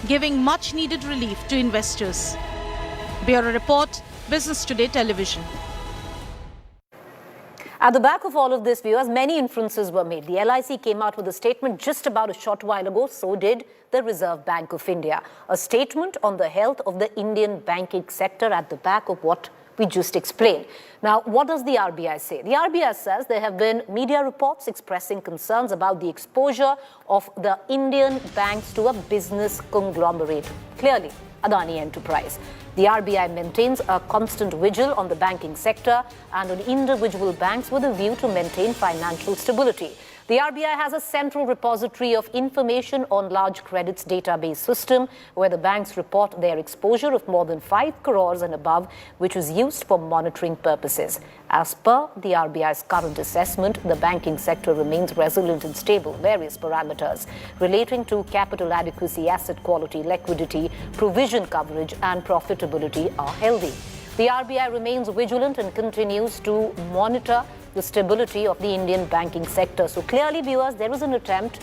giving much-needed relief to investors. Bureau Report, Business Today Television. At the back of all of this, viewers, many inferences were made. The LIC came out with a statement just about a short while ago. So did the Reserve Bank of India. A statement on the health of the Indian banking sector at the back of what we just explained. Now, what does the RBI say? The RBI says there have been media reports expressing concerns about the exposure of the Indian banks to a business conglomerate. Clearly, Adani Enterprise. The RBI maintains a constant vigil on the banking sector and on individual banks with a view to maintain financial stability. The RBI has a central repository of information on large credits database system where the banks report their exposure of more than 5 crores and above, which was used for monitoring purposes. As per the RBI's current assessment, the banking sector remains resilient and stable. Various parameters relating to capital adequacy, asset quality, liquidity, provision coverage and profitability are healthy. The RBI remains vigilant and continues to monitor the stability of the Indian banking sector. So clearly, viewers, there is an attempt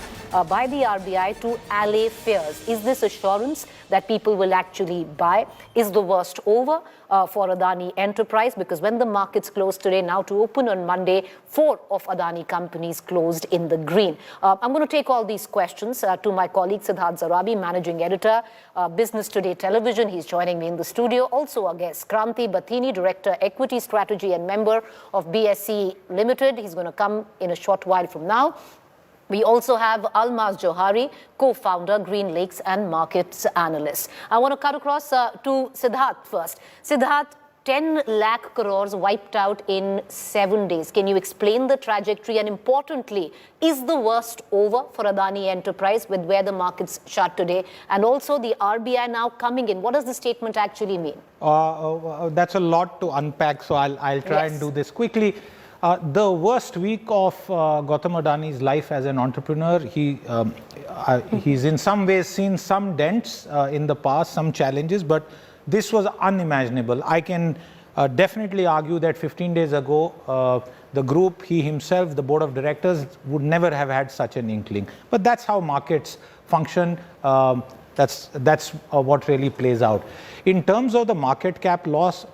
by the RBI to allay fears. Is this assurance that people will actually buy? Is the worst over for Adani Enterprise? Because when the markets closed today, now to open on Monday, 4 of Adani companies closed in the green. I'm going to take all these questions to my colleague Siddharth Zarabi, Managing Editor, Business Today Television. He's joining me in the studio. Also our guest, Kranti Bathini, Director, Equity Strategy and member of BSE Limited. He's going to come in a short while from now. We also have Almaz Johari, co-founder, Green Lakes and Markets Analyst. I want to cut across to Siddharth first. Siddharth, 10 lakh crores wiped out in 7 days. Can you explain the trajectory? And importantly, is the worst over for Adani Enterprise with where the markets shut today? And also the RBI now coming in. What does the statement actually mean? That's a lot to unpack, so I'll try and do this quickly. The worst week of Gautam Adani's life as an entrepreneur, he's in some ways seen some dents in the past, some challenges, but this was unimaginable. I can definitely argue that 15 days ago, the group, he himself, the board of directors would never have had such an inkling. But that's how markets function. That's what really plays out. In terms of the market cap loss,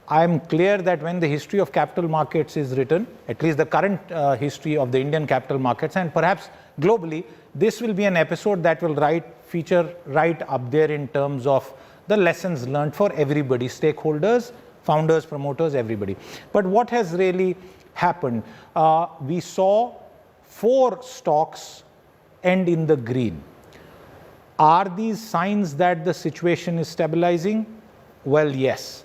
I am clear that when the history of capital markets is written, at least the current history of the Indian capital markets and perhaps globally, this will be an episode that will feature right up there in terms of the lessons learned for everybody, stakeholders, founders, promoters, everybody. But what has really happened? We saw 4 stocks end in the green. Are these signs that the situation is stabilizing? Well, yes.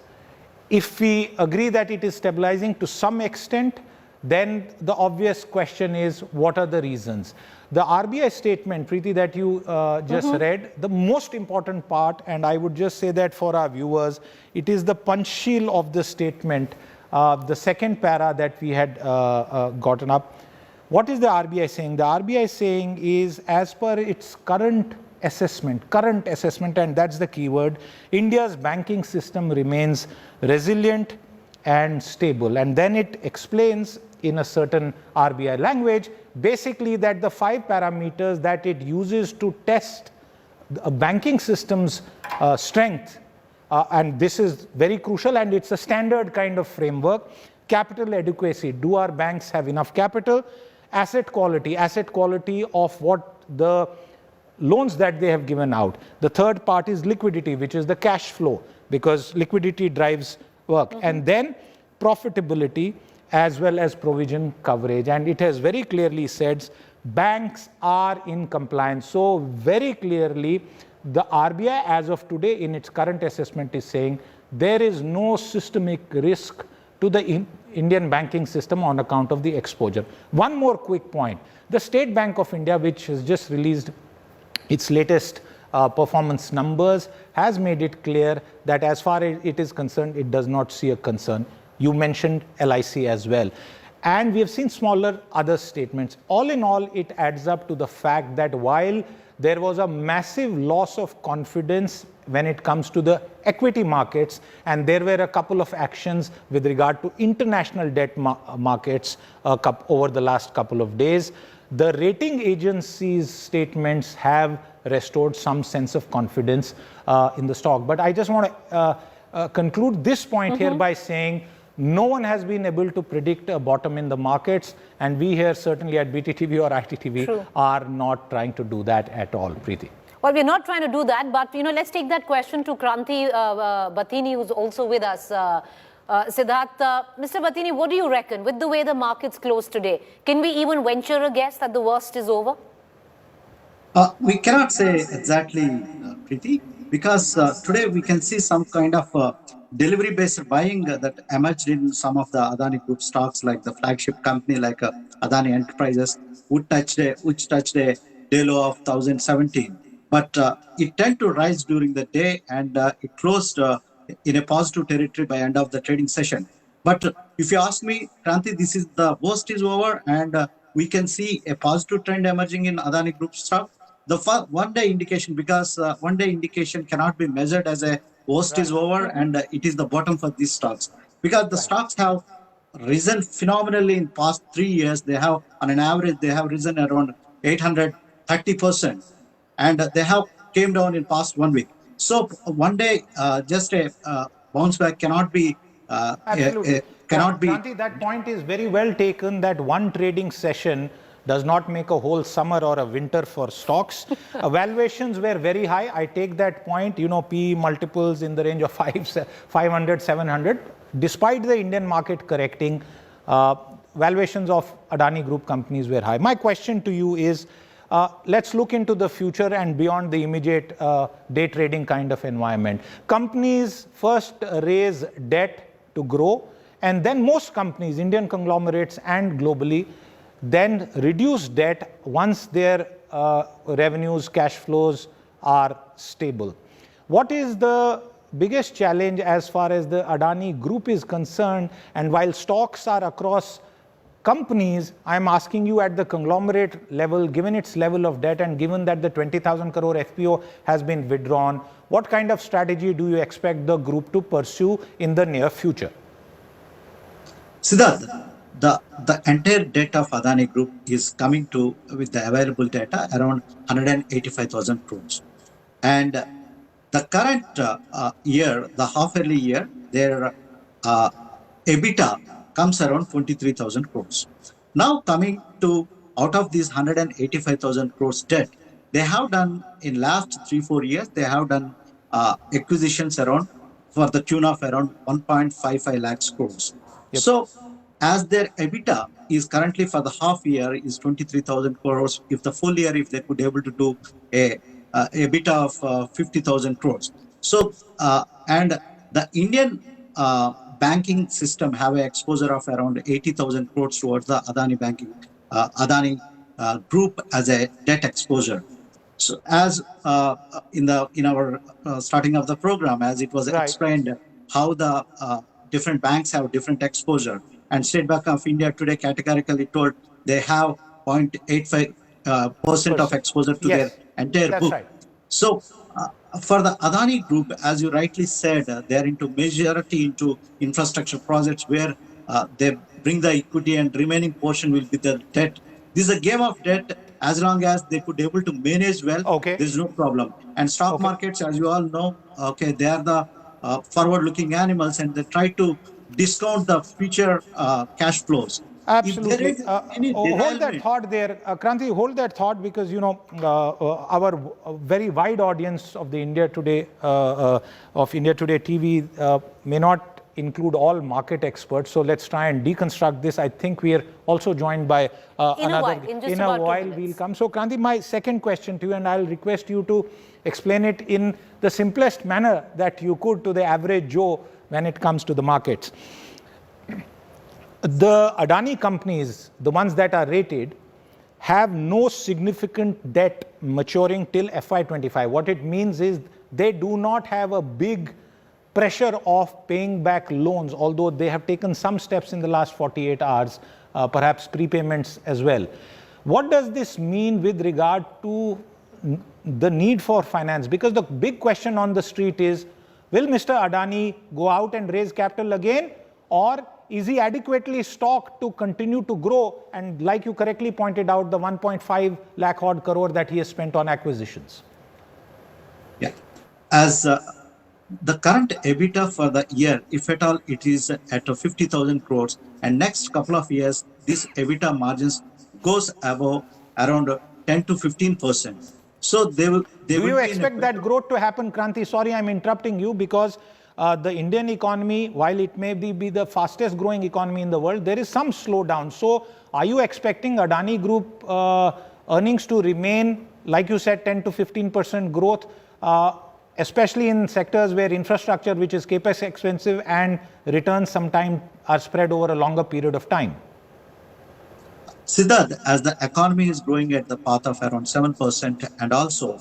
If we agree that it is stabilizing to some extent, then the obvious question is, what are the reasons? The RBI statement, Preeti, that you just read, the most important part, and I would just say that for our viewers, it is the punchil of the statement, the second para that we had gotten up. What is the RBI saying? The RBI saying is, as per its current assessment, and that's the key word, India's banking system remains resilient and stable. And then it explains in a certain RBI language, basically that the 5 parameters that it uses to test a banking system's strength, and this is very crucial and it's a standard kind of framework. Capital adequacy, do our banks have enough capital? Asset quality of what the loans that they have given out. The third part is liquidity, which is the cash flow, because liquidity drives work. And then profitability as well as provision coverage. And it has very clearly said banks are in compliance. So very clearly, the RBI as of today in its current assessment is saying there is no systemic risk to the Indian banking system on account of the exposure. One more quick point. The State Bank of India, which has just released its latest performance numbers, has made it clear that as far as it is concerned, it does not see a concern. You mentioned LIC as well. And we have seen smaller other statements. All in all, it adds up to the fact that while there was a massive loss of confidence when it comes to the equity markets, and there were a couple of actions with regard to international debt markets over the last couple of days, the rating agencies' statements have restored some sense of confidence in the stock. But I just want to conclude this point here by saying no one has been able to predict a bottom in the markets, and we here certainly at BTTV or ITTV are not trying to do that at all, Preeti. Well, we're not trying to do that, but let's take that question to Kranti Batini, who's also with us. Siddharth, Mr. Batini, what do you reckon with the way the markets closed today? Can we even venture a guess that the worst is over? We cannot say exactly, Preeti, because today we can see some kind of delivery-based buying that emerged in some of the Adani Group stocks, like the flagship company like Adani Enterprises, which touched a day low of 1017. But it tended to rise during the day, and it closed in a positive territory by end of the trading session. But if you ask me, Kranti, this is the worst is over, and we can see a positive trend emerging in Adani Group stock. The one-day indication, because one-day indication cannot be measured as a worst is over, and it is the bottom for these stocks, because the stocks have risen phenomenally in past 3 years. They have, on an average, they have risen around 830%, and they have came down in past 1 week. So one day, just a bounce back cannot be. Absolutely. Kranti, that point is very well taken, that one trading session does not make a whole summer or a winter for stocks. Valuations were very high. I take that point, PE multiples in the range of 500, 700. Despite the Indian market correcting, valuations of Adani Group companies were high. My question to you is, let's look into the future and beyond the immediate day trading kind of environment. Companies first raise debt to grow, and then most companies, Indian conglomerates and globally, then reduce debt once their revenues, cash flows are stable. What is the biggest challenge as far as the Adani Group is concerned? And while stocks are across companies, I'm asking you at the conglomerate level, given its level of debt and given that the 20,000 crore FPO has been withdrawn, what kind of strategy do you expect the group to pursue in the near future? Siddharth, the entire debt of Adani Group is coming to, with the available data, around 185,000 crores. And the current year, the half-yearly year, their EBITDA comes around 23,000 crores. Now coming to, out of these 185,000 crores debt, they have done, in last 3-4 years, they have done acquisitions around, for the tune of around 1.55 lakhs crores. Yep. So, as their EBITDA is currently for the half year is 23,000 crores, if the full year, if they could be able to do a EBITDA of 50,000 crores. So, and the Indian banking system have an exposure of around 80,000 crores towards the Adani banking, Adani group as a debt exposure. So, as in our starting of the program, as it was explained, how the different banks have different exposure. And State Bank of India today categorically told they have 0.85% of exposure to their entire book. Right. So for the Adani Group, as you rightly said, they are into majority into infrastructure projects where they bring the equity and remaining portion will be the debt. This is a game of debt. As long as they could be able to manage well, there's no problem. And stock markets, as you all know, they are the forward-looking animals, and they try to discount the future cash flows. Absolutely. Hold that thought there. Kranti, hold that thought, because, our very wide audience of the India Today, of India Today TV may not include all market experts. So let's try and deconstruct this. I think we are also joined by another. In a while we'll come. So Kranti, my second question to you, and I'll request you to explain it in the simplest manner that you could to the average Joe when it comes to the markets. The Adani companies, the ones that are rated, have no significant debt maturing till FY25. What it means is they do not have a big pressure of paying back loans, although they have taken some steps in the last 48 hours, perhaps prepayments as well. What does this mean with regard to the need for finance? Because the big question on the street is, will Mr. Adani go out and raise capital again, or is he adequately stocked to continue to grow? And like you correctly pointed out, the 1.5 lakh odd crore that he has spent on acquisitions. as the current EBITDA for the year, if at all it is at 50,000 crores, and next couple of years, this EBITDA margins goes above around 10 to 15%. So they Do will you be in a expect that better. growth to happen, Kranti? Sorry, I'm interrupting you because the Indian economy, while it may be the fastest growing economy in the world, there is some slowdown. So are you expecting Adani Group earnings to remain, like you said, 10 to 15% growth, especially in sectors where infrastructure, which is capex expensive, and returns sometimes are spread over a longer period of time? Siddharth, as the economy is growing at the path of around 7%, and also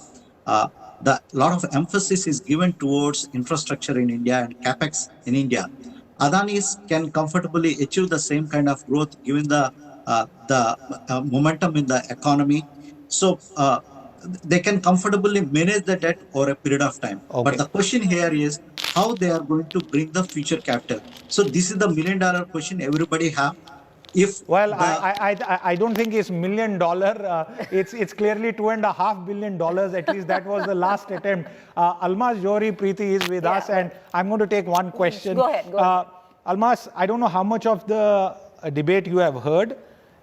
the lot of emphasis is given towards infrastructure in India and capex in India, Adani's can comfortably achieve the same kind of growth given the momentum in the economy. So they can comfortably manage the debt over a period of time. But Okay. the question here is how they are going to bring the future capital. So this is the $1 million question everybody have. If Well, the I don't think it's $1 million. It's clearly $2.5 billion. At least that was the last attempt. Almas Johri Preeti is with us, and I'm going to take one question. Go ahead. Almas, I don't know how much of the debate you have heard,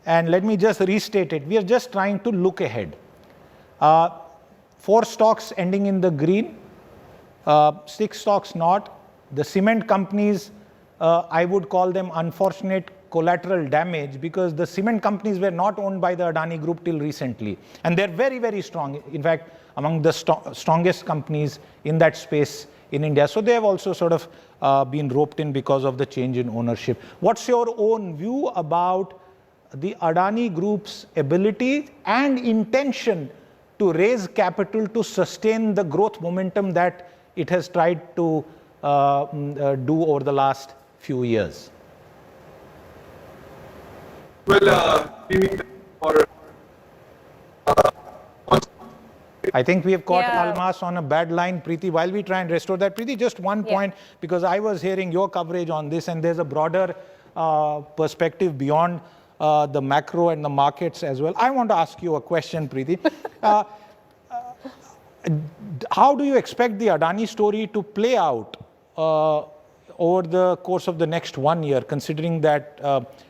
and let me just restate it. We are just trying to look ahead. 4 stocks ending in the green, 6 stocks not. The cement companies, I would call them unfortunate collateral damage, because the cement companies were not owned by the Adani Group till recently. And they're very, very strong. In fact, among the strongest companies in that space in India. So they have also sort of been roped in because of the change in ownership. What's your own view about the Adani Group's ability and intention to raise capital to sustain the growth momentum that it has tried to do over the last few years? Well, I think we have caught Yeah. Almas on a bad line. Preeti, while we try and restore that, Preeti, just one point, because I was hearing your coverage on this, and there's a broader perspective beyond the macro and the markets as well. I want to ask you a question, Preeti. How do you expect the Adani story to play out over the course of the next 1 year, considering that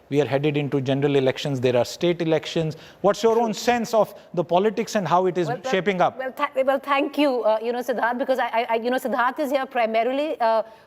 we are headed into general elections, there are state elections? What's your own sense of the politics and how it is shaping up? Well, thank you, Siddharth, because Siddharth is here primarily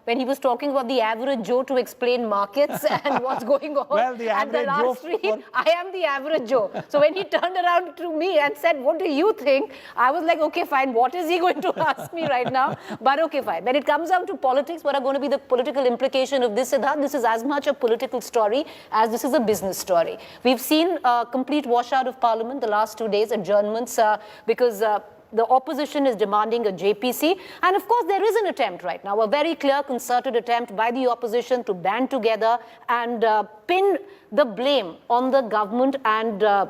when he was talking about the average Joe to explain markets and what's going on. Well, the at the average last Joe street, I am the average Joe. So when he turned around to me and said, "What do you think?" I was like, "Okay, fine. What is he going to ask me right now?" But okay, fine. When it comes down to politics, what are going to be the political implication of this, Siddharth? This is as much a political story as this is a business story. We've seen a complete washout of Parliament the last 2 days, adjournments, because the opposition is demanding a JPC. And of course, there is an attempt right now, a very clear concerted attempt by the opposition to band together and pin the blame on the government and the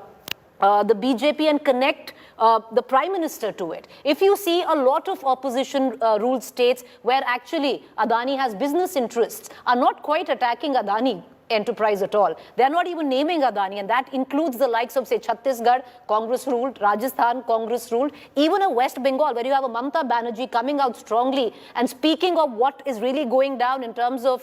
BJP and connect the Prime Minister to it. If you see a lot of opposition ruled states where actually Adani has business interests are not quite attacking Adani enterprise at all. They're not even naming Adani, and that includes the likes of, say, Chhattisgarh, Congress ruled, Rajasthan, Congress ruled, even a West Bengal where you have a Mamata Banerjee coming out strongly and speaking of what is really going down in terms of,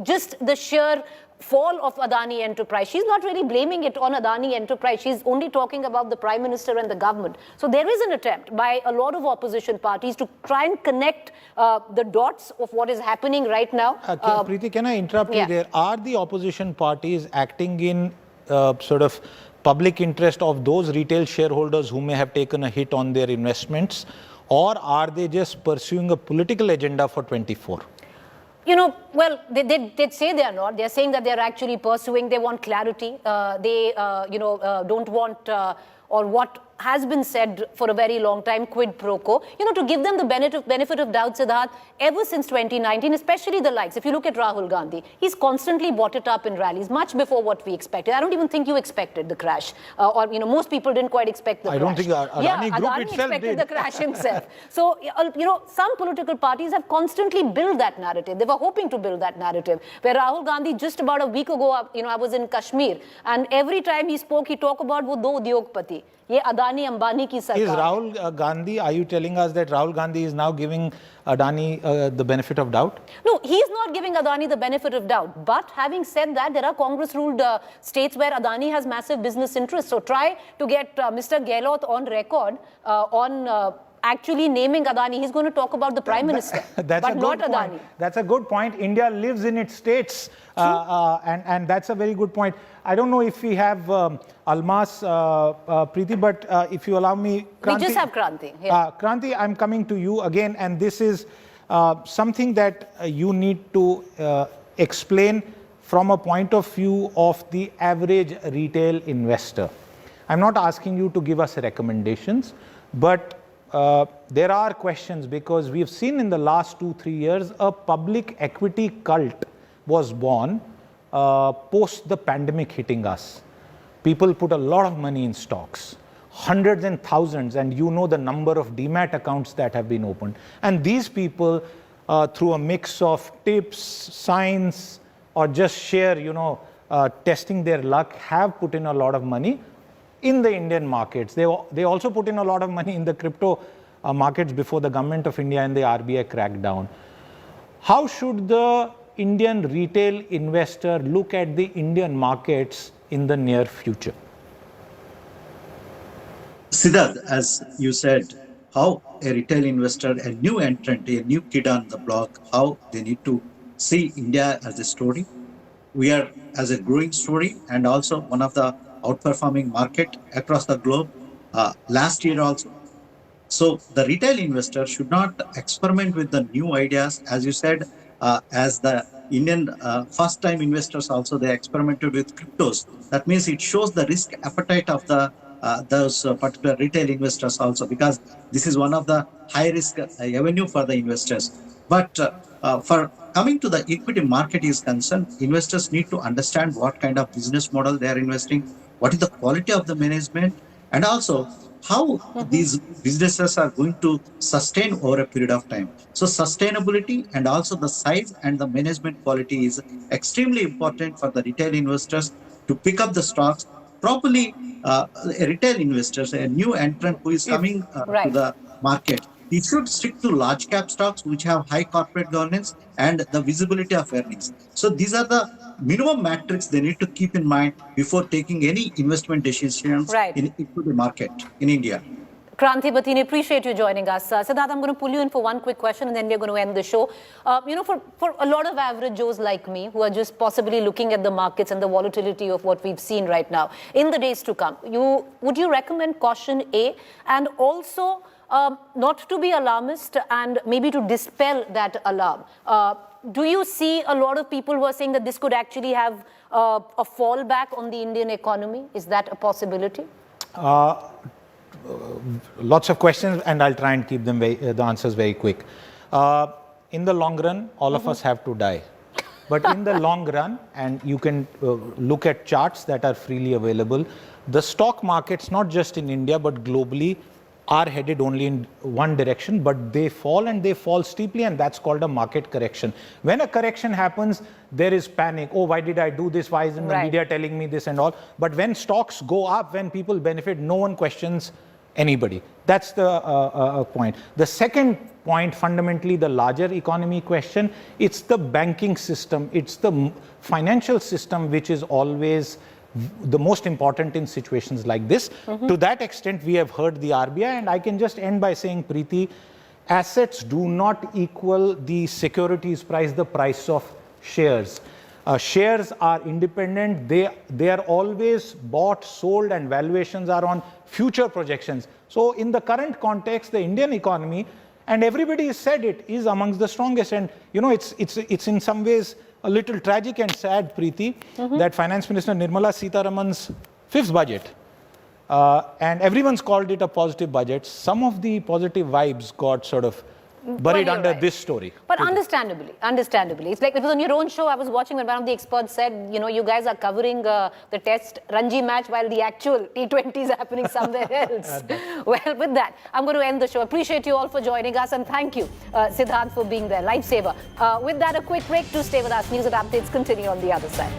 just the sheer fall of Adani Enterprise. She's not really blaming it on Adani Enterprise. She's only talking about the Prime Minister and the government. So there is an attempt by a lot of opposition parties to try and connect the dots of what is happening right now. Preeti, can I interrupt you there? Are the opposition parties acting in sort of public interest of those retail shareholders who may have taken a hit on their investments, or are they just pursuing a political agenda for 24? Well, they'd say they're not. They're saying that they're actually pursuing, they want clarity. They, don't want, or what has been said for a very long time, quid pro quo. To give them the benefit of doubt, Siddharth, ever since 2019, especially the likes. If you look at Rahul Gandhi, he's constantly brought it up in rallies, much before what we expected. I don't even think you expected the crash. Or, most people didn't quite expect the crash. I don't think Adani Group Adani itself expected did. the crash himself. So, some political parties have constantly built that narrative. They were hoping to build that narrative. Where Rahul Gandhi, just about a week ago, I was in Kashmir, and every time he spoke, he talked about wo do udyogpati. ये अदानी अंबानी की सरकार Is Rahul Gandhi, are you telling us that Rahul Gandhi is now giving Adani the benefit of doubt? No, he's not giving Adani the benefit of doubt. But having said that, there are Congress-ruled states where Adani has massive business interests. So try to get Mr. Gehlot on record on actually naming Adani. He's going to talk about the Prime Minister, but not Adani. Point. That's a good point. India lives in its states, and that's a very good point. I don't know if we have Almas, Preeti, but if you allow me, Kranti, we just have Kranti. Yeah. Kranti, I'm coming to you again, and this is something that you need to explain from a point of view of the average retail investor. I'm not asking you to give us recommendations, but there are questions, because we've seen in the last 2-3 years a public equity cult was born post the pandemic hitting us. People put a lot of money in stocks, hundreds and thousands, and you know the number of demat accounts that have been opened. And these people, through a mix of tips, signs, or just sheer, testing their luck, have put in a lot of money in the Indian markets. They also put in a lot of money in the crypto markets before the government of India and the RBI cracked down. How should the Indian retail investor look at the Indian markets in the near future? Siddharth, as you said, how a retail investor, a new entrant, a new kid on the block, how they need to see India as a story. We are as a growing story, and also one of the outperforming market across the globe last year also. So the retail investor should not experiment with the new ideas. As you said, as the Indian first-time investors also, they experimented with cryptos. That means it shows the risk appetite of the those particular retail investors also, because this is one of the high-risk avenue for the investors. But for coming to the equity market is concerned, investors need to understand what kind of business model they are investing, what is the quality of the management, and also how these businesses are going to sustain over a period of time. So sustainability and also the size and the management quality is extremely important for the retail investors to pick up the stocks properly. A retail investors, a new entrant who is coming to the market, he should stick to large cap stocks which have high corporate governance and the visibility of earnings. So these are the minimum metrics they need to keep in mind before taking any investment decisions in equity market in India. Kranti Batini, appreciate you joining us. Siddharth, I'm going to pull you in for one quick question and then we're going to end the show. For a lot of average Joes like me who are just possibly looking at the markets and the volatility of what we've seen right now in the days to come, would you recommend caution A, and also not to be alarmist and maybe to dispel that alarm? Do you see a lot of people who are saying that this could actually have a fallback on the Indian economy? Is that a possibility? Lots of questions, and I'll try and keep them the answers very quick. In the long run, all of us have to die. But in the long run, and you can look at charts that are freely available, the stock markets, not just in India, but globally, are headed only in one direction, but they fall, and they fall steeply, and that's called a market correction. When a correction happens, there is panic. Oh, why did I do this? Why isn't the media telling me this and all? But when stocks go up, when people benefit, no one questions anybody. That's the point. The second point, fundamentally the larger economy question, it's the banking system, it's the financial system which is always the most important in situations like this. To that extent, we have heard the RBI, and I can just end by saying, Preeti, assets do not equal the securities price, the price of shares. Shares are independent. They are always bought, sold, and valuations are on future projections. So in the current context, the Indian economy, and everybody has said it, is amongst the strongest. And it's in some ways a little tragic and sad, Preeti, that Finance Minister Nirmala Sitharaman's fifth budget, and everyone's called it a positive budget. Some of the positive vibes got sort of buried under this story. But understandably. It's like it was on your own show. I was watching when one of the experts said, you guys are covering the test Ranji match while the actual T20 is happening somewhere else. Well, with that, I'm going to end the show. Appreciate you all for joining us, and thank you, Siddharth, for being there. Lifesaver. With that, a quick break. To stay with us. News and updates continue on the other side.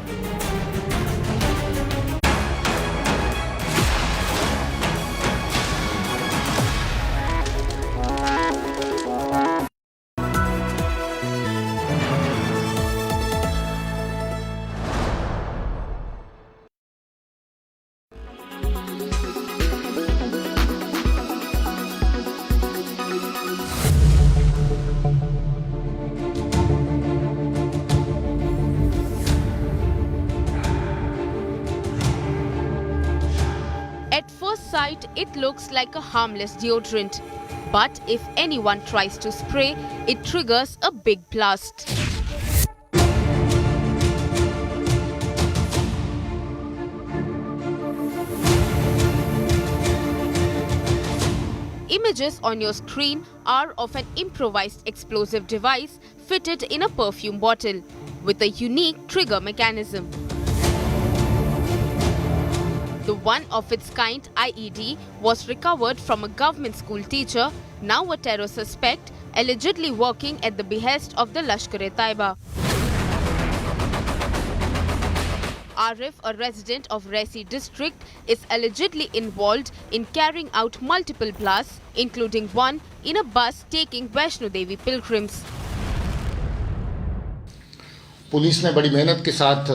it looks like a harmless deodorant. But if anyone tries to spray, it triggers a big blast. Images on your screen are of an improvised explosive device fitted in a perfume bottle with a unique trigger mechanism. The one-of-its-kind IED was recovered from a government school teacher, now a terror suspect, allegedly working at the behest of the Lashkar-e-Taiba. Arif, a resident of Resi district, is allegedly involved in carrying out multiple blasts, including one in a bus taking Vaishno Devi pilgrims. Police ने बड़ी मेहनत के साथ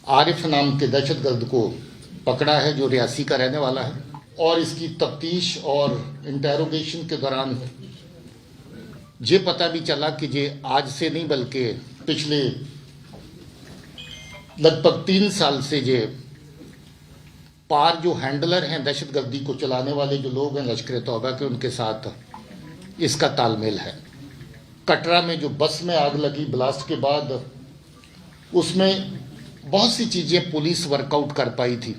आरिफ नाम के दहशतगर्द को पकड़ा है, जो रियासी का रहने वाला है, और इसकी तफ्तीश और इंटेरोगेशन के दौरान ये पता भी चला कि ये आज से नहीं बल्कि पिछले लगभग 3 साल से ये पार जो हैंडलर हैं दहशतगर्दी को चलाने वाले जो लोग हैं लश्कर-ए-तौबा के, उनके साथ इसका तालमेल है। कटरा में जो बस में आग लगी ब्लास्ट के बाद, उसमें बहुत सी चीज़ें पुलिस वर्कआउट कर पाई थी,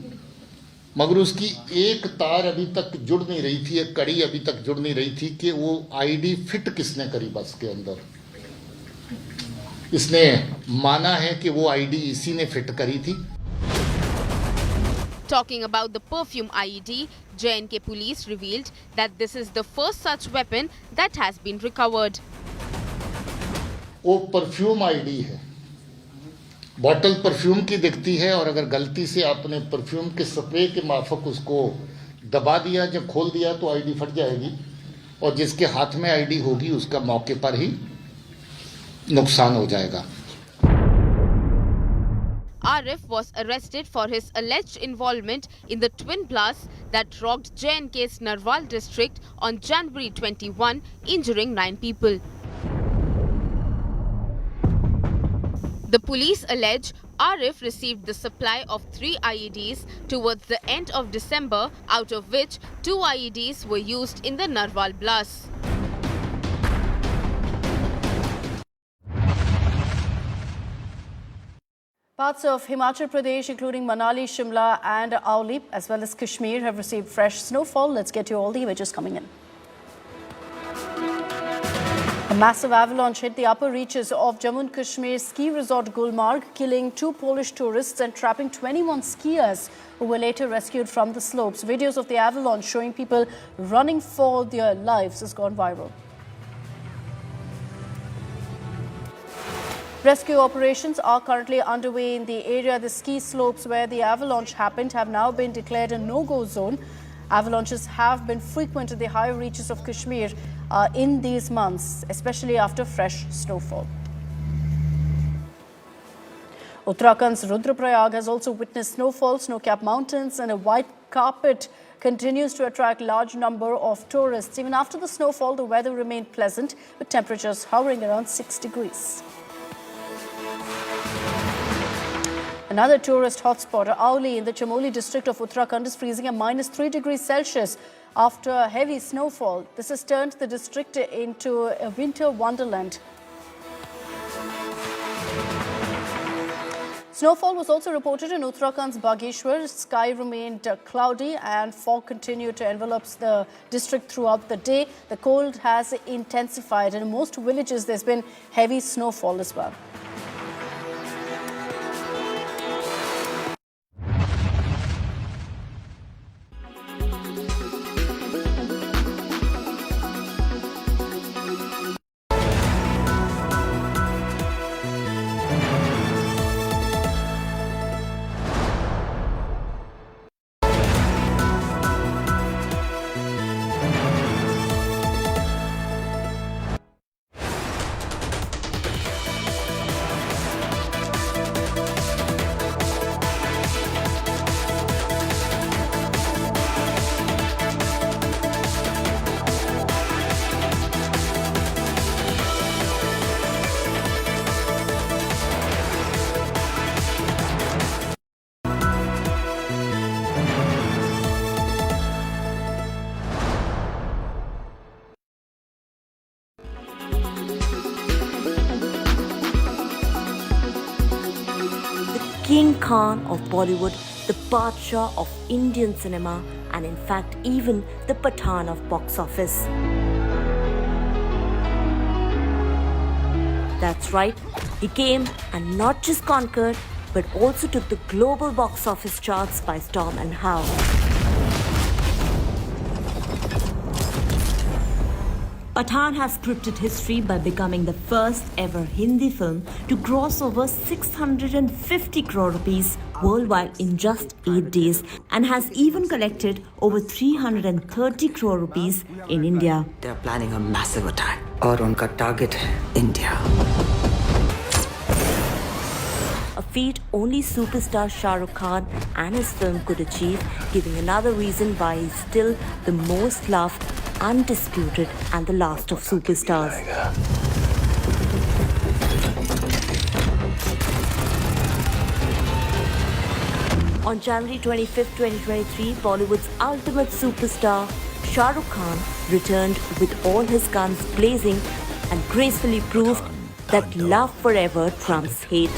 मगर उसकी एक तार अभी तक जुड़ नहीं रही थी, एक कड़ी अभी तक जुड़ नहीं रही थी कि वो आईडी फिट किसने करी बस के अंदर। इसने माना है कि वो आईडी इसी ने फिट करी थी। Talking about the perfume IED, J&K police revealed that this is the first such weapon that has been recovered. वो परफ्यूम आईडी है, बॉटल परफ्यूम की दिखती है, और अगर गलती से आपने परफ्यूम के स्प्रे के माफक उसको दबा दिया, जब खोल दिया तो आईडी फट जाएगी, और जिसके हाथ में आईडी होगी उसका मौके पर ही नुकसान हो जाएगा। Arif was arrested for his alleged involvement in the twin blasts that rocked J&K's Narwal district on January 21, injuring 9 people. The police allege Arif received the supply of 3 IEDs towards the end of December, out of which 2 IEDs were used in the Narwal blasts. Parts of Himachal Pradesh, including Manali, Shimla and Auli, as well as Kashmir, have received fresh snowfall. Let's get you all the images coming in. A massive avalanche hit the upper reaches of Jammu and Kashmir ski resort Gulmarg, killing 2 Polish tourists and trapping 21 skiers who were later rescued from the slopes. Videos of the avalanche showing people running for their lives has gone viral. Rescue operations are currently underway in the area. The ski slopes where the avalanche happened have now been declared a no-go zone. Avalanches have been frequent in the higher reaches of Kashmir in these months, especially after fresh snowfall. Uttarakhand's Rudraprayag has also witnessed snowfall. Snow-capped mountains and a white carpet continues to attract large number of tourists. Even after the snowfall, the weather remained pleasant, with temperatures hovering around 6 degrees. Another tourist hotspot, Auli in the Chamoli district of Uttarakhand, is freezing at -3 degrees Celsius after heavy snowfall. This has turned the district into a winter wonderland. Snowfall was also reported in Uttarakhand's Bageshwar. Sky remained cloudy and fog continued to envelop the district throughout the day. The cold has intensified, and in most villages there's been heavy snowfall as well. King Khan of Bollywood, the Badshah of Indian cinema, and in fact even the Pathan of box office. That's right, he came and not just conquered, but also took the global box office charts by storm. And how? Pathan has scripted history by becoming the first ever Hindi film to cross over 650 crore rupees worldwide in just 8 days, and has even collected over 330 crore rupees in India. They are planning a massive attack, और उनका target है India. A feat only superstar Shah Rukh Khan and his film could achieve, giving another reason why he's still the most loved, undisputed, and the last of superstars. On January 25, 2023, Bollywood's ultimate superstar, Shah Rukh Khan, returned with all his guns blazing and gracefully proved that love forever trumps hate.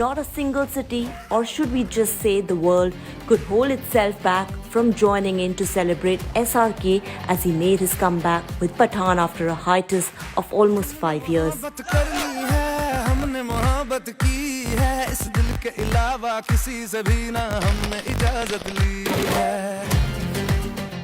Not a single city, or should we just say the world, could hold itself back from joining in to celebrate SRK as he made his comeback with Pathan after a hiatus of almost 5 years.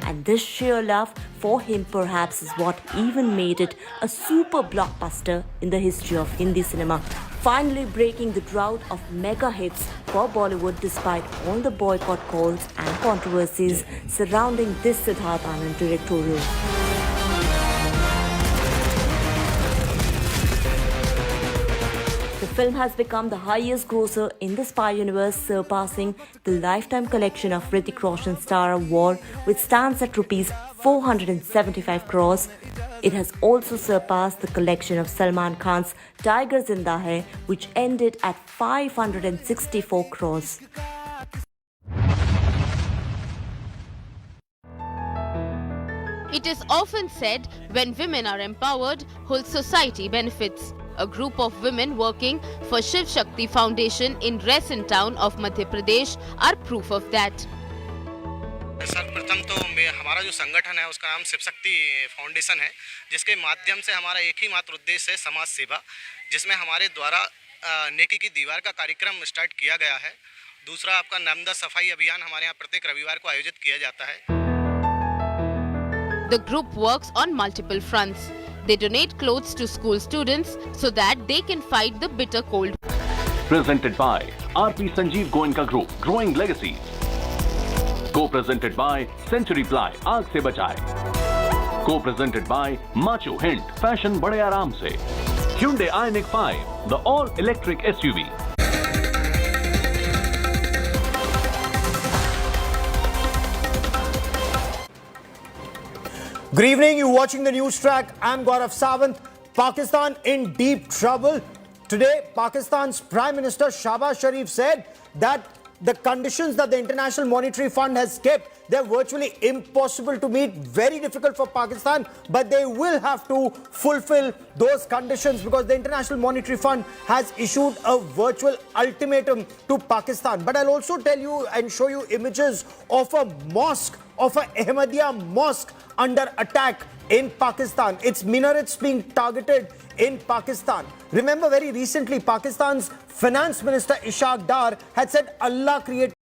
And this sheer love for him perhaps is what even made it a super blockbuster in the history of Hindi cinema, finally breaking the drought of mega hits for Bollywood despite all the boycott calls and controversies surrounding this Siddharth Anand directorial. The film has become the highest grosser in the spy universe, surpassing the lifetime collection of Hrithik Roshan's Star of War, which stands at rupees 475 crores. It has also surpassed the collection of Salman Khan's Tiger Zinda Hai, which ended at 564 crores. It is often said, when women are empowered, whole society benefits. A group of women working for Shiv Shakti Foundation in Resin town of Madhya Pradesh are proof of that. सर्वप्रथम तो हमारा जो संगठन है उसका नाम Shiv Shakti foundation है, जिसके माध्यम से हमारा एक ही मात्र उद्देश्य है समाज सेवा, जिसमें हमारे द्वारा नेकी की दीवार का कार्यक्रम स्टार्ट किया गया है। दूसरा आपका नर्मदा सफाई अभियान हमारे यहाँ प्रत्येक रविवार को आयोजित किया जाता है। The group works on multiple fronts. They donate clothes to school students so that they can fight the bitter cold. Presented by RP Sanjeev Goenka Group, Growing Legacies. Co-presented by Century Ply, आग से बचाए. Co-presented by Macho Hint, fashion बड़े आराम से. Hyundai Ioniq 5, the all-electric SUV. Good evening, you're watching the news track. I'm Gaurav Sawant. Pakistan in deep trouble. Today, Pakistan's Prime Minister Shahbaz Sharif said that the conditions that the International Monetary Fund has kept, they're virtually impossible to meet, very difficult for Pakistan, but they will have to fulfill those conditions because the International Monetary Fund has issued a virtual ultimatum to Pakistan. But I'll also tell you and show you images of a mosque, of an Ahmadiyya mosque under attack in Pakistan. Its minarets being targeted in Pakistan. Remember, very recently, Pakistan's Finance Minister Ishaq Dar had said Allah created